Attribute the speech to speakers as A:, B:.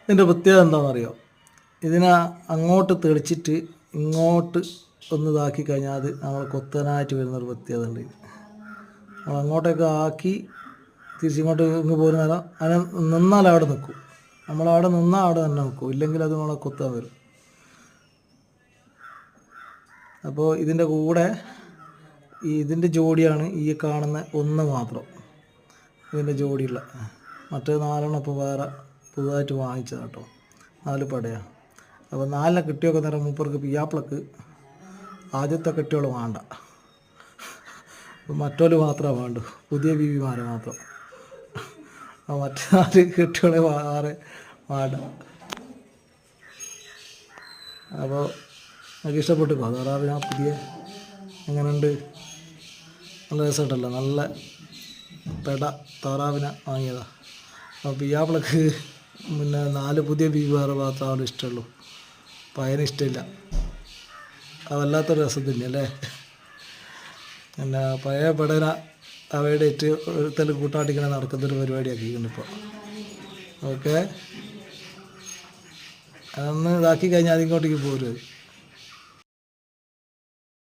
A: ഇതിൻ്റെ പ്രത്യേകത എന്താണെന്നറിയോ? ഇതിനെ അങ്ങോട്ട് തെളിച്ചിട്ട് ഇങ്ങോട്ട് ഒന്ന് ഇതാക്കി കഴിഞ്ഞാൽ അത് നമ്മൾ കൊത്താനായിട്ട് വരുന്നൊരു പ്രത്യേകത ഉണ്ട്. നമ്മൾ അങ്ങോട്ടേക്ക് ആക്കി തിരിച്ചിങ്ങോട്ട് ഇങ്ങ് പോരുന്ന നേരം അതിനെ നിന്നാൽ അവിടെ നിൽക്കും. നമ്മളവിടെ നിന്നാൽ അവിടെ തന്നെ നിൽക്കും, ഇല്ലെങ്കിൽ അത് നമ്മളെ കൊത്താൻ വരും. അപ്പോൾ ഇതിൻ്റെ കൂടെ ഇതിൻ്റെ ജോഡിയാണ് ഈ കാണുന്ന ഒന്ന് മാത്രം, ഇതിൻ്റെ ജോഡിയുള്ള. മറ്റേ 4 ഇപ്പോൾ വേറെ പുതുതായിട്ട് വാങ്ങിച്ചത് കേട്ടോ, 4 പടയാണ്. അപ്പോൾ 4 കിട്ടിയൊക്കെ നേരം മൂപ്പർക്ക് പിയാപ്പിളക്ക് ആദ്യത്തെ കെട്ടിയോള് വേണ്ട, മറ്റോല് മാത്രമേ വേണ്ടൂ, പുതിയ ബീവിമാരെ മാത്രം. മറ്റേ 4 കെട്ടിയോളെ വേറെ വേണ്ട. അപ്പോൾ എനിക്ക് ഇഷ്ടപ്പെട്ടു. അതോടാ ഞാൻ പുതിയ എങ്ങനെയുണ്ട്, നല്ല രസമുണ്ടല്ലോ, നല്ല പെട താറാവിനെ വാങ്ങിയതാണ്. അപ്പോൾ പിയാപ്പിളക്ക് പിന്നെ 4 പുതിയ ബീവിമാരെ മാത്രമേ അവിടെ ഇഷ്ടമുള്ളൂ, അപ്പോൾ അതിനിഷ്ടമില്ല. അത് വല്ലാത്തൊരു രസം തന്നെയല്ലേ. പിന്നെ പഴയ പെടന അവയുടെ ഇട്ട് ഒരുത്തൽ കൂട്ടാട്ടിക്കണേ നടക്കുന്നൊരു പരിപാടിയാക്കിയിട്ടുണ്ട് ഇപ്പോൾ. ഓക്കെ, അതൊന്ന് ഇതാക്കി കഴിഞ്ഞാൽ അതിങ്ങോട്ടേക്ക് പോരും.